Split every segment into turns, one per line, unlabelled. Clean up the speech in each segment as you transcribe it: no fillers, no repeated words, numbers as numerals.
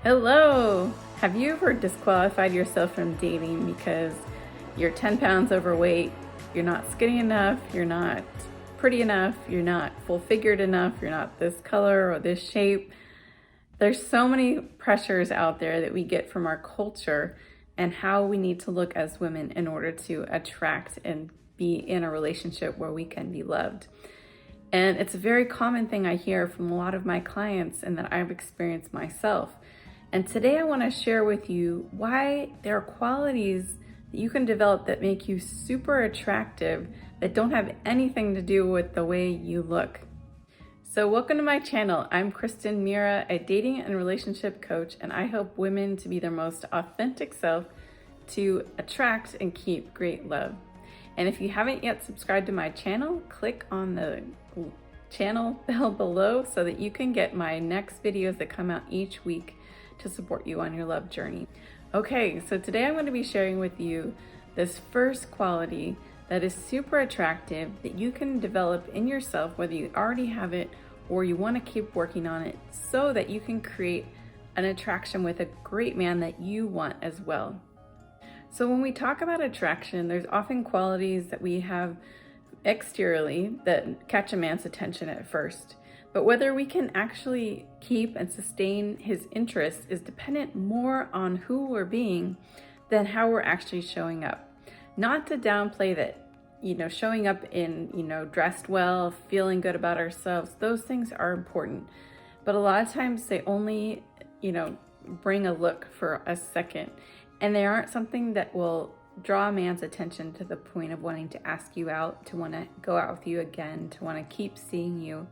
Hello! Have you ever disqualified yourself from dating because you're 10 pounds overweight, you're not skinny enough, you're not pretty enough, you're not full-figured enough, you're not this color or this shape? There's so many pressures out there that we get from our culture and how we need to look as women in order to attract and be in a relationship where we can be loved. And it's a very common thing I hear from a lot of my clients and that I've experienced myself. And today I want to share with you why there are qualities that you can develop that make you super attractive that don't have anything to do with the way you look. So welcome to my channel. I'm Kristen Mira, a dating and relationship coach, and I help women to be their most authentic self to attract and keep great love. And if you haven't yet subscribed to my channel, click on the channel bell below so that you can get my next videos that come out each week to support you on your love journey. Okay, so today I'm going to be sharing with you this first quality that is super attractive that you can develop in yourself, whether you already have it or you want to keep working on it, so that you can create an attraction with a great man that you want as well. So when we talk about attraction, there's often qualities that we have exteriorly that catch a man's attention at first. But whether we can actually keep and sustain his interest is dependent more on who we're being than how we're actually showing up. Not to downplay that, showing up in, dressed well, feeling good about ourselves, those things are important. But a lot of times they only, bring a look for a second. And they aren't something that will draw a man's attention to the point of wanting to ask you out, to want to go out with you again, to want to keep seeing you.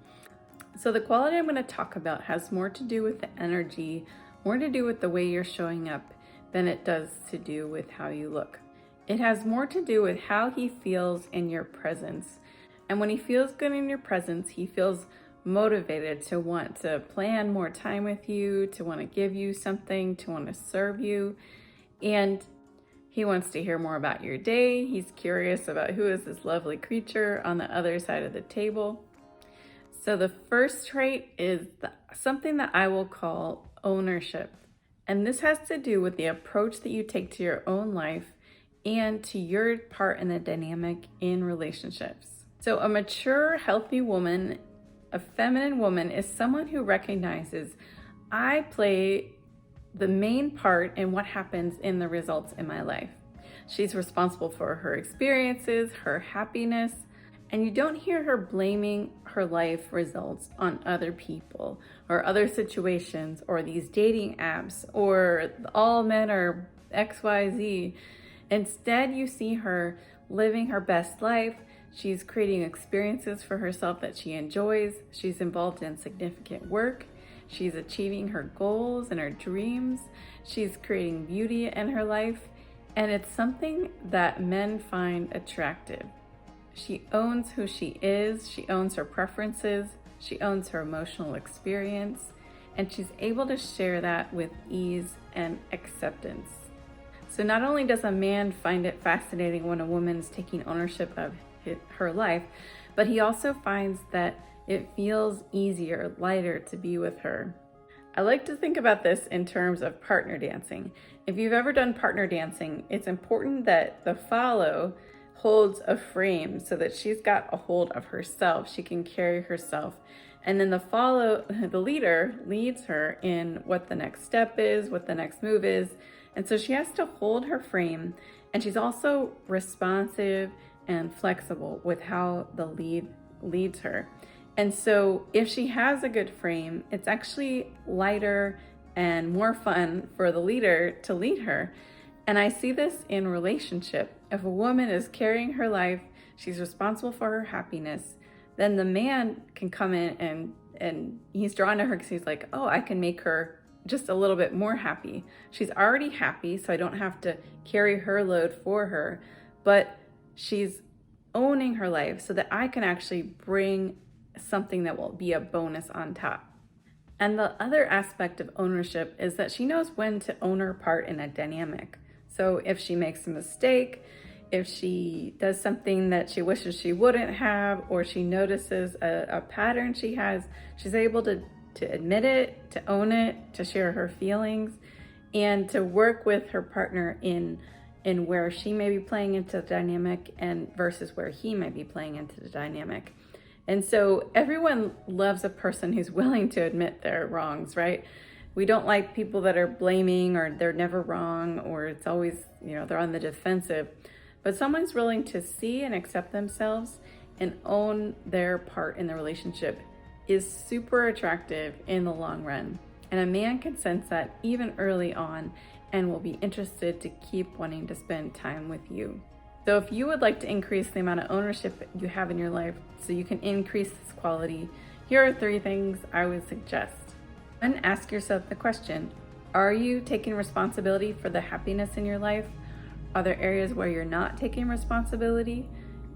So the quality I'm going to talk about has more to do with the energy, more to do with the way you're showing up than it does to do with how you look. It has more to do with how he feels in your presence. And when he feels good in your presence, he feels motivated to want to plan more time with you, to want to give you something, to want to serve you. And he wants to hear more about your day. He's curious about who is this lovely creature on the other side of the table. So the first trait is something that I will call ownership. And this has to do with the approach that you take to your own life and to your part in the dynamic in relationships. So a mature, healthy woman, a feminine woman, is someone who recognizes, I play the main part in what happens in the results in my life. She's responsible for her experiences, her happiness, and you don't hear her blaming her life results on other people or other situations or these dating apps or all men are XYZ. Instead, you see her living her best life. She's creating experiences for herself that she enjoys. She's involved in significant work. She's achieving her goals and her dreams. She's creating beauty in her life. And it's something that men find attractive. She owns who she is, she owns her preferences, she owns her emotional experience, and she's able to share that with ease and acceptance. So not only does a man find it fascinating when a woman is taking ownership of her life, but he also finds that it feels easier, lighter to be with her. I like to think about this in terms of partner dancing. If you've ever done partner dancing, it's important that the follow holds a frame so that she's got a hold of herself. She can carry herself. And then the leader leads her in what the next step is, what the next move is. And so she has to hold her frame, and she's also responsive and flexible with how the lead leads her. And so if she has a good frame, it's actually lighter and more fun for the leader to lead her. And I see this in relationship. If a woman is carrying her life, she's responsible for her happiness, then the man can come in and he's drawn to her because he's like, oh, I can make her just a little bit more happy. She's already happy, so I don't have to carry her load for her, but she's owning her life so that I can actually bring something that will be a bonus on top. And the other aspect of ownership is that she knows when to own her part in a dynamic. So if she makes a mistake, if she does something that she wishes she wouldn't have, or she notices a pattern she has, she's able to to admit it, to own it, to share her feelings, and to work with her partner in where she may be playing into the dynamic and versus where he may be playing into the dynamic. And so everyone loves a person who's willing to admit their wrongs, right? We don't like people that are blaming or they're never wrong or it's always, they're on the defensive. But someone's willing to see and accept themselves and own their part in the relationship is super attractive in the long run. And a man can sense that even early on and will be interested to keep wanting to spend time with you. So if you would like to increase the amount of ownership you have in your life so you can increase this quality, here are 3 things I would suggest. 1, ask yourself the question, are you taking responsibility for the happiness in your life? Are there areas where you're not taking responsibility?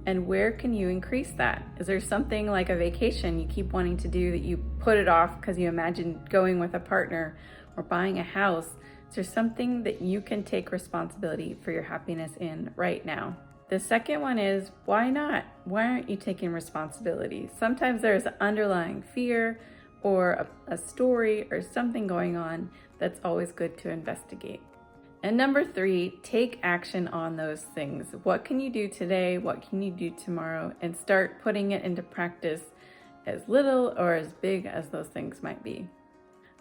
And where can you increase that? Is there something like a vacation you keep wanting to do that you put it off because you imagine going with a partner or buying a house? Is there something that you can take responsibility for your happiness in right now? The second one is, why not? Why aren't you taking responsibility? Sometimes there's an underlying fear or a story or something going on that's always good to investigate. And number 3, take action on those things. What can you do today? What can you do tomorrow? And start putting it into practice, as little or as big as those things might be.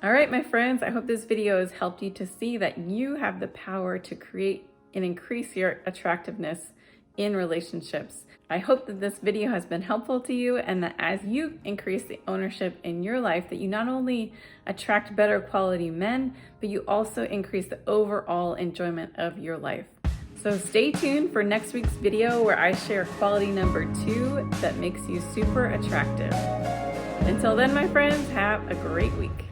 All right, my friends, I hope this video has helped you to see that you have the power to create and increase your attractiveness in relationships. I hope that this video has been helpful to you and that as you increase the ownership in your life, that you not only attract better quality men, but you also increase the overall enjoyment of your life. So stay tuned for next week's video where I share quality number 2 that makes you super attractive. Until then, my friends, have a great week.